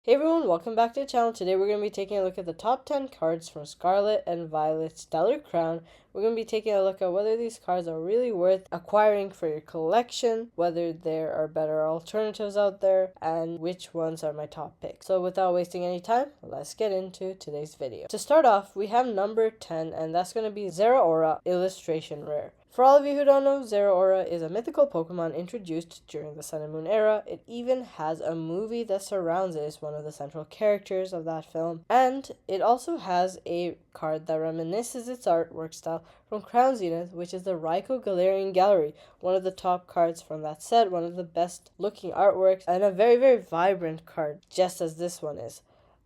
Hey everyone, welcome back to the channel. Today we're going to be taking a look at the top 10 cards from Scarlet and Violet Stellar Crown. We're going to be taking a look at whether these cards are really worth acquiring for your collection, whether there are better alternatives out there, and which ones are my top picks. So without wasting any time, let's get into today's video. To start off, we have number 10, and that's going to be Zeraora Illustration Rare. For all of you who don't know, Zeraora is a mythical Pokemon introduced during the Sun and Moon era. It even has a movie that surrounds it. It's one of the central characters of that film. And it also has a card that reminisces its artwork style from Crown Zenith, which is the Raikou Galarian Gallery, one of the top cards from that set, one of the best looking artworks, and a very, very vibrant card, just as this one is.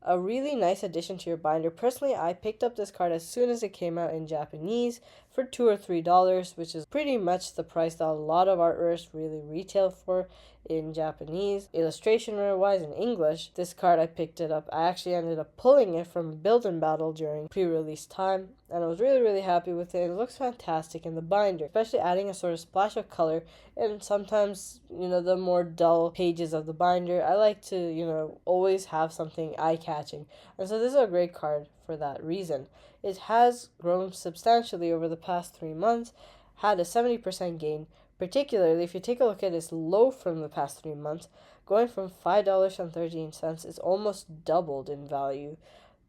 A really nice addition to your binder. Personally, I picked up this card as soon as it came out in Japanese for $2 or $3, which is pretty much the price that a lot of artworks really retail for in Japanese. Illustration rare wise in English, this card I picked it up. I actually ended up pulling it from Build and Battle during pre-release time, and I was really happy with it. It looks fantastic in the binder, especially adding a sort of splash of color. And sometimes, the more dull pages of the binder, I like to, always have something eye-catching. And so this is a great card for that reason. It has grown substantially over the past 3 months, had a 70% gain, particularly if you take a look at its low from the past 3 months, going from $5.13, it's almost doubled in value.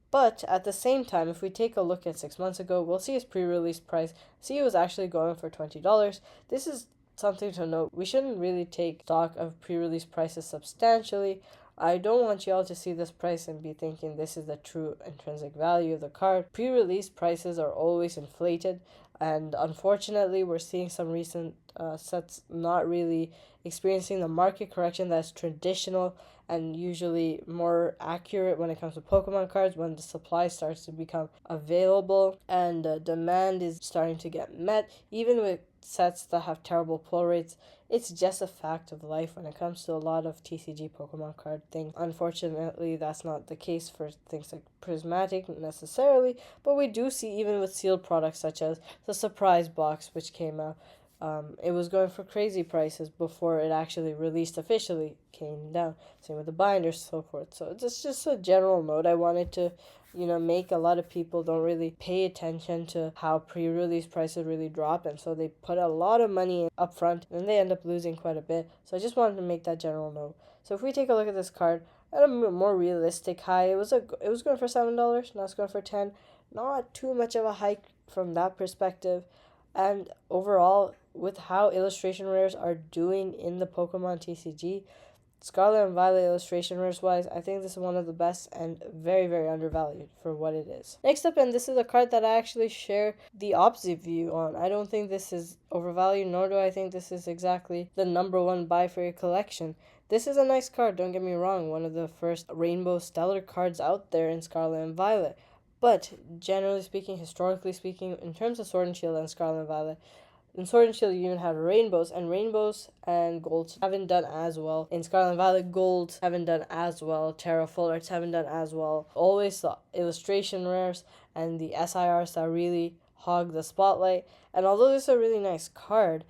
But at the same time, if we take a look at 6 months ago, we'll see its pre-release price. See, it was actually going for $20. This is something to note. We shouldn't really take stock of pre-release prices substantially. I don't want y'all to see this price and be thinking this is the true intrinsic value of the card. Pre-release prices are always inflated, and unfortunately we're seeing some recent sets not really experiencing the market correction that's traditional and usually more accurate when it comes to Pokemon cards when the supply starts to become available and demand is starting to get met. Even with sets that have terrible pull rates, it's just a fact of life when it comes to a lot of TCG Pokemon card things. Unfortunately, that's not the case for things like Prismatic necessarily, but we do see even with sealed products such as the Surprise Box, which came out. It was going for crazy prices before it actually released officially, came down. Same with the binders, so forth. So it's just a general note I wanted to make. A lot of people don't really pay attention to how pre-release prices really drop, and so they put a lot of money up front and they end up losing quite a bit. So I just wanted to make that general note. So if we take a look at this card at a more realistic high, it was going for $7, now it's going for 10. Not too much of a hike from that perspective. And overall, with how illustration rares are doing in the Pokemon TCG, Scarlet and Violet illustration rares wise, I think this is one of the best and very undervalued for what it is. Next up, and this is a card that I actually share the opposite view on. I don't think this is overvalued, nor do I think this is exactly the number one buy for your collection. This is a nice card, don't get me wrong, one of the first Rainbow Stellar cards out there in Scarlet and Violet. But generally speaking, historically speaking, in terms of Sword and Shield and Scarlet and Violet, in Sword and Shield you even have rainbows and golds haven't done as well. In Scarlet and Violet, gold haven't done as well. Terra Full Arts haven't done as well. Always the illustration rares and the SIRs that really hog the spotlight. And although this is a really nice card,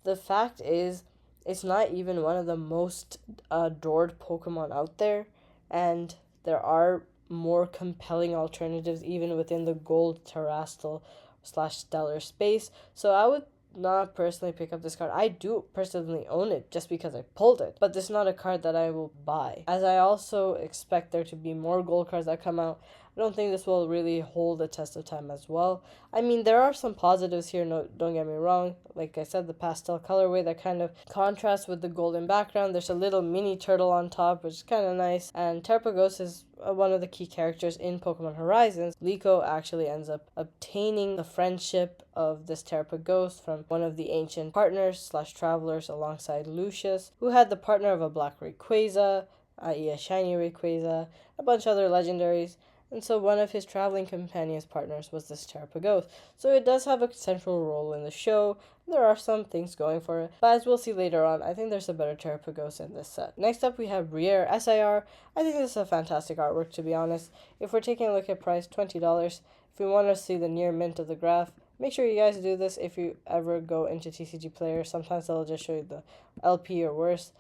the fact is it's not even one of the most adored Pokemon out there, and there are more compelling alternatives even within the gold terrestrial / stellar space. So I would not personally pick up this card. I do personally own it just because I pulled it, but this is not a card that I will buy, as I also expect there to be more gold cards that come out. I don't think this will really hold the test of time as well. I mean, there are some positives here, no, don't get me wrong. Like I said, the pastel colorway that kind of contrasts with the golden background. There's a little mini turtle on top, which is kind of nice. And Terpagos is one of the key characters in Pokemon Horizons. Liko actually ends up obtaining the friendship of this Terpagos from one of the ancient partners / travelers alongside Lucius, who had the partner of a black Rayquaza, i.e. a shiny Rayquaza, a bunch of other legendaries. And so one of his traveling companions partners was this Terpagos. So it does have a central role in the show. There are some things going for it, but as we'll see later on, I think there's a better Terpagos in this set. Next up, we have Briere SIR. I think this is a fantastic artwork, to be honest. If we're taking a look at price, $20. If we want to see the near mint of the graph, make sure you guys do this if you ever go into TCG Player. Sometimes they'll just show you the LP or worse.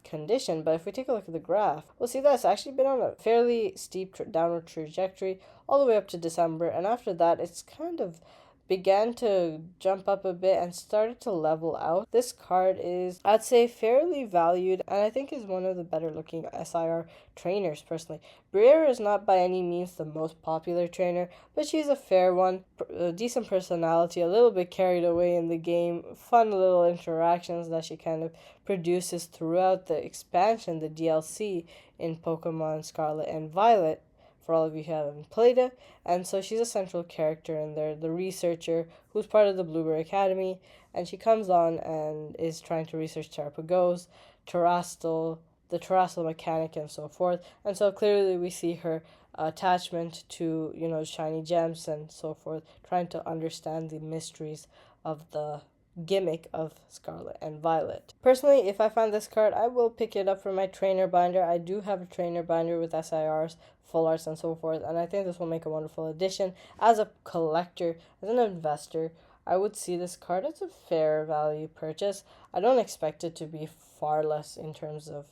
condition. But if we take a look at the graph, we'll see that it's actually been on a fairly steep downward trajectory all the way up to December, and after that it's kind of began to jump up a bit and started to level out. This card is, I'd say, fairly valued, and I think is one of the better looking SIR trainers personally. Briere is not by any means the most popular trainer, but she's a fair one, a decent personality, a little bit carried away in the game, fun little interactions that she kind of produces throughout the expansion, the DLC in Pokemon Scarlet and Violet, for all of you who haven't played it. And so she's a central character in there, the researcher who's part of the Blueberry Academy, and she comes on and is trying to research Terrapagos, Terrastal, the Terrastal mechanic, and so forth. And so clearly we see her attachment to, shiny gems and so forth, trying to understand the mysteries of the gimmick of Scarlet and Violet. Personally, if I find this card, I will pick it up for my trainer binder. I do have a trainer binder with SIRs, full arts, and so forth, and I think this will make a wonderful addition. As a collector, as an investor, I would see this card as a fair value purchase. I don't expect it to be far less in terms of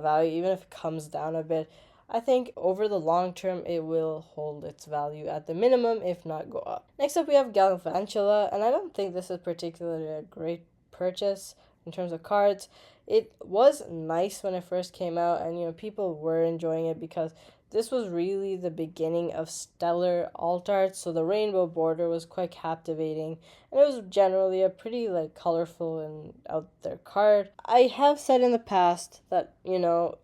value, even if it comes down a bit. I think over the long term, it will hold its value at the minimum, if not go up. Next up, we have Galvantula, and I don't think this is particularly a great purchase in terms of cards. It was nice when it first came out, and people were enjoying it because this was really the beginning of stellar alt art, so the rainbow border was quite captivating, and it was generally a pretty colorful and out there card. I have said in the past that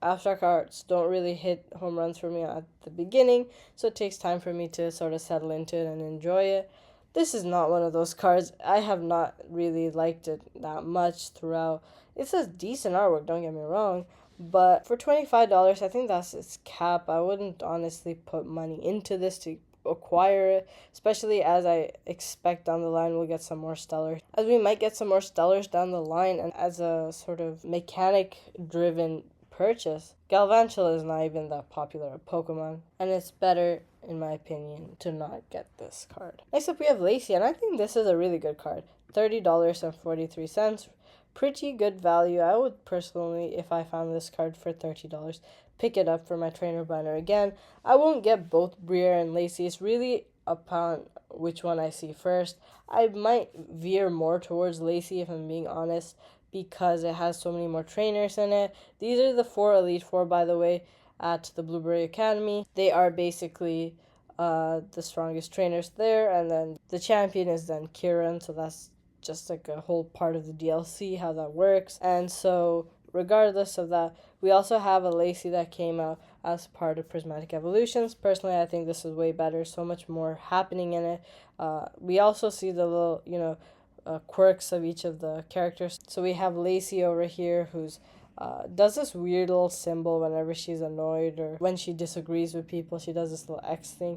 abstract arts don't really hit home runs for me at the beginning, so it takes time for me to sort of settle into it and enjoy it. This is not one of those cards. I have not really liked it that much throughout. It's a decent artwork, don't get me wrong, but for $25, I think that's its cap. I wouldn't honestly put money into this to acquire it, especially as I expect down the line we'll get some more stellars. As we might get some more stellars down the line, and as a sort of mechanic-driven purchase, Galvantula is not even that popular a Pokemon, and it's better, in my opinion, to not get this card. Next up, we have Lacey, and I think this is a really good card. $30.43. Pretty good value. I would personally, if I found this card for $30, pick it up for my trainer binder again. I won't get both Briere and Lacey. It's really upon which one I see first. I might veer more towards Lacey, if I'm being honest, because it has so many more trainers in it. These are the 4 Elite Four, by the way, at the Blueberry Academy. They are basically the strongest trainers there, and then the champion is then Kieran, so that's just like a whole part of the DLC, how that works. And so regardless of that, we also have a Lacey that came out as part of Prismatic Evolutions. Personally, I think this is way better, so much more happening in it. We also see the little, quirks of each of the characters. So we have Lacey over here who's does this weird little symbol whenever she's annoyed or when she disagrees with people. She does this little X thing.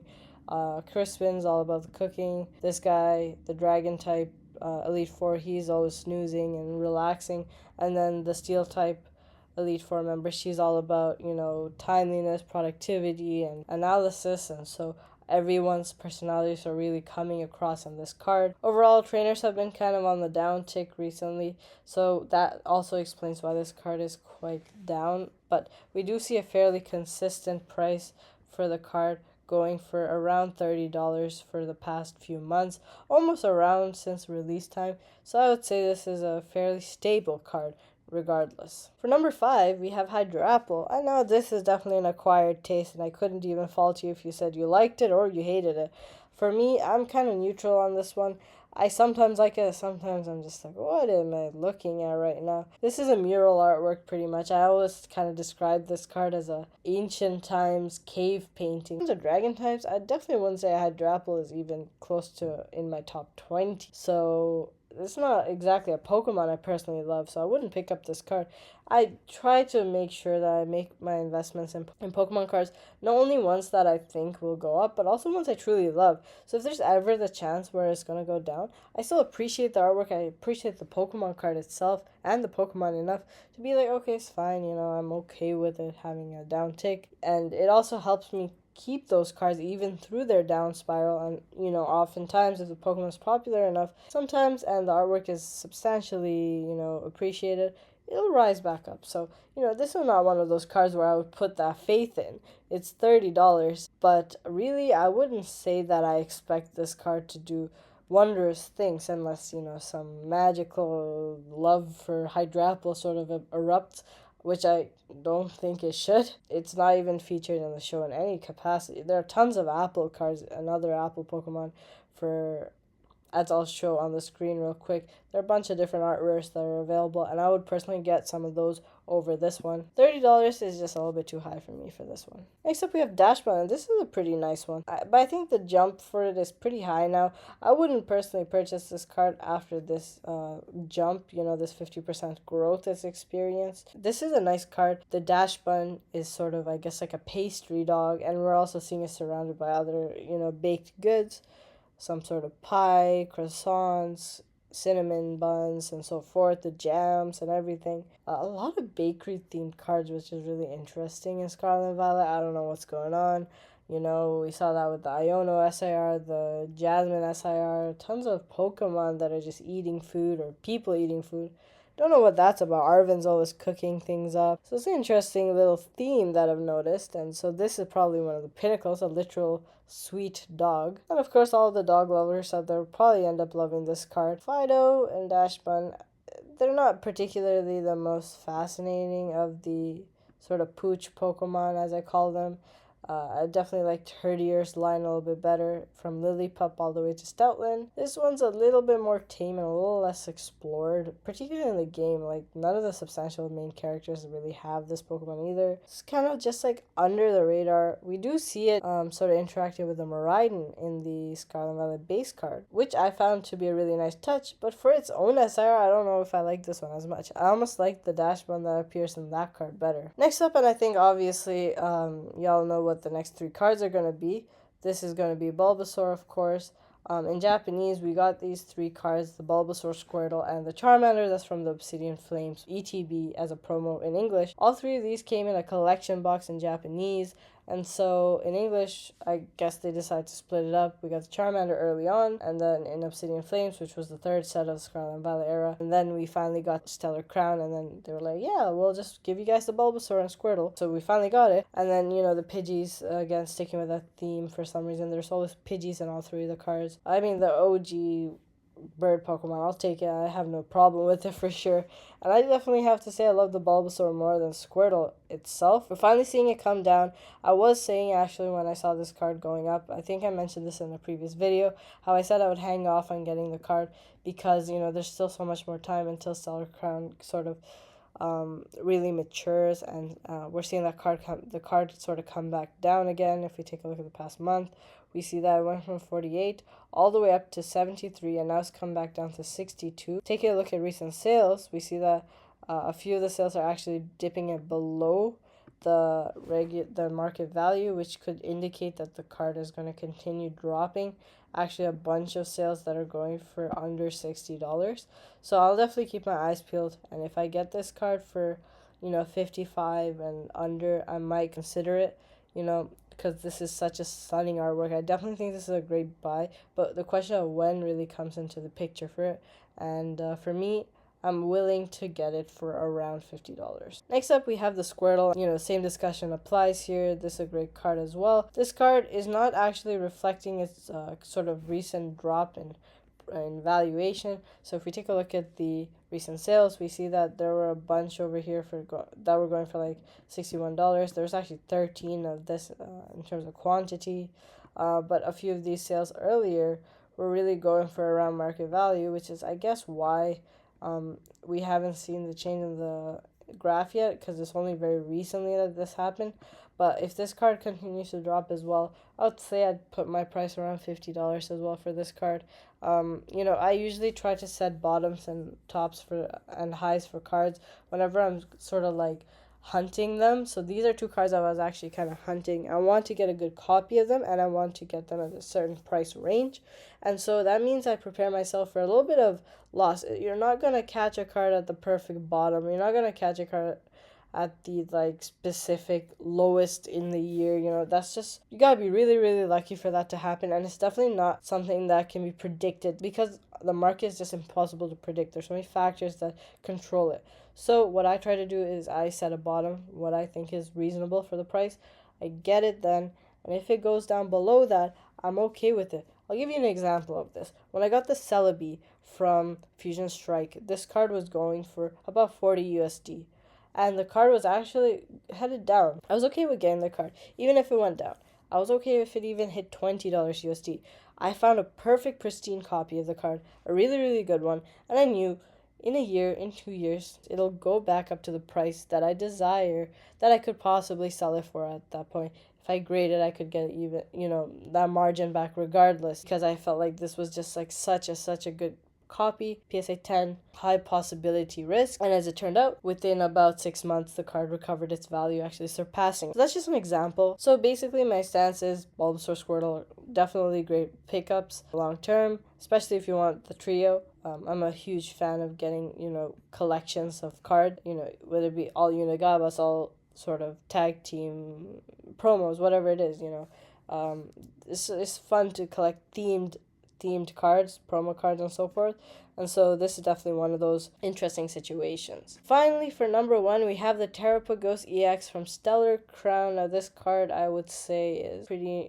Crispin's all about the cooking. This guy, the dragon type, Elite Four, he's always snoozing and relaxing. And then the Steel type Elite Four member, she's all about, timeliness, productivity, and analysis. And so everyone's personalities are really coming across on this card. Overall, trainers have been kind of on the downtick recently, so that also explains why this card is quite down. But we do see a fairly consistent price for the card, going for around $30 for the past few months, almost around since release time. So I would say this is a fairly stable card regardless. For number 5, we have Hydrapple. I know this is definitely an acquired taste, and I couldn't even fault you if you said you liked it or you hated it. For me, I'm kind of neutral on this one. I sometimes like it, sometimes I'm just like, what am I looking at right now? This is a mural artwork pretty much. I always kind of describe this card as a ancient times cave painting. In terms of dragon types, I definitely wouldn't say Hydrapple is even close to in my top 20. So it's not exactly a Pokemon I personally love, so I wouldn't pick up this card. I try to make sure that I make my investments in Pokemon cards not only ones that I think will go up, but also ones I truly love. So if there's ever the chance where it's going to go down, I still appreciate the artwork, I appreciate the Pokemon card itself and the Pokemon enough to be like, okay, it's fine, I'm okay with it having a down tick. And it also helps me keep those cards even through their down spiral. And oftentimes if the Pokemon is popular enough sometimes and the artwork is substantially appreciated, it'll rise back up. So, this is not one of those cards where I would put that faith in. It's $30, but really, I wouldn't say that I expect this card to do wondrous things unless, some magical love for Hydrapple sort of erupts, which I don't think it should. It's not even featured in the show in any capacity. There are tons of Apple cards and other Apple Pokemon for, as I'll show on the screen real quick. There are a bunch of different art rares that are available, and I would personally get some of those over this one. $30 is just a little bit too high for me for this one. Next up, we have Dash Button. This is a pretty nice one, but I think the jump for it is pretty high now. I wouldn't personally purchase this card after this jump, this 50% growth it's experienced. This is a nice card. The Dash Button is sort of, I guess, like a pastry dog, and we're also seeing it surrounded by other, baked goods. Some sort of pie, croissants, cinnamon buns, and so forth, the jams and everything. A lot of bakery themed cards, which is really interesting in Scarlet and Violet. I don't know what's going on. We saw that with the Iono SIR, the Jasmine SIR, tons of Pokemon that are just eating food or people eating food. Don't know what that's about. Arvin's always cooking things up. So it's an interesting little theme that I've noticed. And so this is probably one of the pinnacles, a literal sweet dog. And of course, all the dog lovers out there probably end up loving this card. Fido and Dashbun, they're not particularly the most fascinating of the sort of pooch Pokemon, as I call them. I definitely liked Hertier's line a little bit better, from Lillipup all the way to Stoutland. This one's a little bit more tame and a little less explored, particularly in the game. Like, none of the substantial main characters really have this Pokemon either. It's kind of just like under the radar. We do see it sort of interacting with the Miraidon in the Scarlet Violet base card, which I found to be a really nice touch, but for its own SR, I don't know if I like this one as much. I almost like the Dash Bun that appears in that card better. Next up, and I think obviously y'all know what the next three cards are going to be. This is going to be Bulbasaur, of course. In Japanese, we got these three cards, the Bulbasaur, Squirtle, and the Charmander. That's from the Obsidian Flames ETB as a promo in English. All three of these came in a collection box in Japanese. And so in English, I guess they decided to split it up. We got the Charmander early on, and then in Obsidian Flames, which was the third set of Scarlet and Violet era. And then we finally got Stellar Crown, and then they were like, yeah, we'll just give you guys the Bulbasaur and Squirtle. So we finally got it. And then, the Pidgeys, again, sticking with that theme for some reason. There's always Pidgeys in all three of the cards. I mean, the OG bird Pokemon, I'll take it. I have no problem with it for sure. And I definitely have to say I love the Bulbasaur more than Squirtle itself. We're finally seeing it come down. I was saying actually when I saw this card going up, I think I mentioned this in a previous video, how I said I would hang off on getting the card because, there's still so much more time until Stellar Crown sort of really matures, and we're seeing that the card sort of come back down again. If we take a look at the past month, we see that it went from 48 all the way up to 73, and now it's come back down to 62. Taking a look at recent sales, we see that a few of the sales are actually dipping it below the market value, which could indicate that the card is going to continue dropping. Actually, a bunch of sales that are going for under $60. So I'll definitely keep my eyes peeled, and if I get this card for 55 and under, I might consider it, because this is such a stunning artwork. I definitely think this is a great buy, but the question of when really comes into the picture for it. And for me, I'm willing to get it for around $50. Next up, we have the Squirtle. Same discussion applies here. This is a great card as well. This card is not actually reflecting its sort of recent drop in valuation. So if we take a look at the recent sales, we see that there were a bunch over here that were going for like $61. There's actually 13 of this in terms of quantity, but a few of these sales earlier were really going for around market value, which is, I guess, why we haven't seen the change in the graph yet, because it's only very recently that this happened. But if this card continues to drop as well, I would say I'd put my price around $50 as well for this card. I usually try to set bottoms and tops and highs for cards whenever I'm sort of like hunting them. So these are two cards I was actually kind of hunting. I want to get a good copy of them, and I want to get them at a certain price range. And so that means I prepare myself for a little bit of loss. You're not going to catch a card at the perfect bottom. You're not going to catch a card at the specific lowest in the year. That's just, you gotta be really, really lucky for that to happen, and it's definitely not something that can be predicted, because the market is just impossible to predict. There's so many factors that control it. So what I try to do is I set a bottom, what I think is reasonable for the price. I get it then, and if it goes down below that, I'm okay with it. I'll give you an example of this. When I got the Celebi from Fusion Strike, this card was going for about 40 USD. And the card was actually headed down. I was okay with getting the card, even if it went down. I was okay if it even hit $20 USD. I found a perfect pristine copy of the card, a really, really good one, and I knew in a year, in 2 years, it'll go back up to the price that I desire, that I could possibly sell it for at that point. If I grade it, I could get even, that margin back regardless, because I felt like this was just like such a good copy, PSA 10, high possibility risk. And as it turned out, within about 6 months, the card recovered its value, actually surpassing. So that's just an example. So basically, my stance is Bulbasaur, Squirtle, definitely great pickups long term, especially if you want the trio. I'm a huge fan of getting, collections of card, whether it be all Unigabas, all sort of tag team promos, whatever it is, it's fun to collect themed cards, promo cards, and so forth. And so this is definitely one of those interesting situations. Finally, for number 1, we have the Terrapagos EX from Stellar Crown. Now, this card I would say is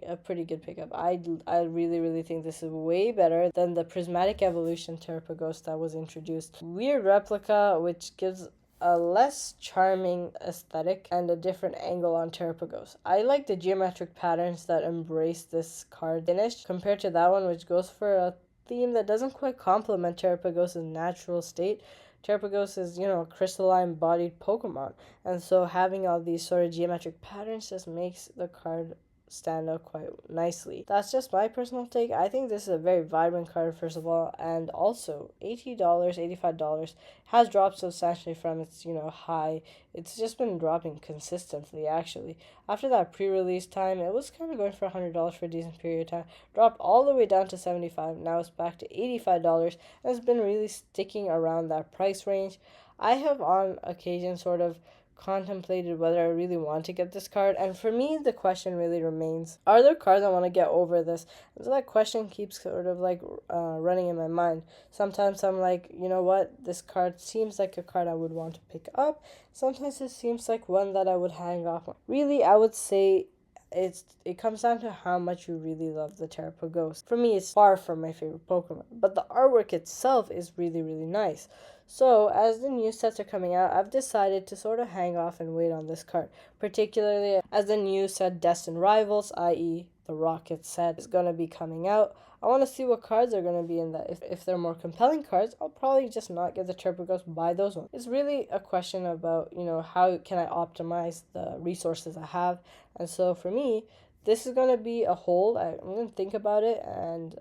a pretty good pickup. I really think this is way better than the Prismatic Evolution Terrapagos that was introduced. Weird replica, which gives a less charming aesthetic and a different angle on Terrapagos. I like the geometric patterns that embrace this card finish compared to that one, which goes for a theme that doesn't quite complement Terrapagos' natural state. Terrapagos is, a crystalline-bodied Pokemon, and so having all these sort of geometric patterns just makes the card stand out quite nicely. That's just my personal take. I think this is a very vibrant card, first of all, and also $80, $85 has dropped substantially from its, high. It's just been dropping consistently, actually. After that pre-release time, it was kind of going for $100 for a decent period of time. Dropped all the way down to $75. Now it's back to $85, and it's been really sticking around that price range. I have on occasion sort of contemplated whether I really want to get this card, and for me the question really remains, are there cards I want to get over this? And so that question keeps sort of like running in my mind. Sometimes I'm like, you know what, this card seems like a card I would want to pick up. Sometimes it seems like one that I would hang off on. Really, I would say it comes down to how much you really love the Terrapagos. For me, it's far from my favorite Pokemon, but the artwork itself is really nice. So, as the new sets are coming out, I've decided to sort of hang off and wait on this card, particularly as the new set Destined Rivals, i.e. the Rocket set, is going to be coming out. I want to see what cards are going to be in that. If they're more compelling cards, I'll probably just not get the Terrapagos, buy those ones. It's really a question about, how can I optimize the resources I have. And so for me, this is going to be a hold. I'm going to think about it, and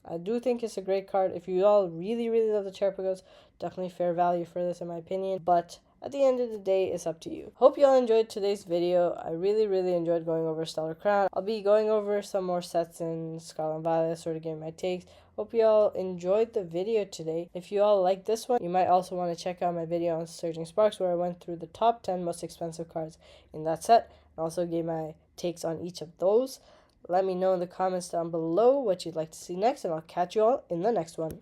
I do think it's a great card. If you all really love the Terrapagos, definitely fair value for this in my opinion. But at the end of the day, it's up to you. Hope you all enjoyed today's video. I really enjoyed going over Stellar Crown. I'll be going over some more sets in Scarlet and Violet, sort of giving my takes. Hope you all enjoyed the video today. If you all like this one, you might also want to check out my video on Surging Sparks, where I went through the top 10 most expensive cards in that set. I also gave my takes on each of those. Let me know in the comments down below what you'd like to see next, and I'll catch you all in the next one.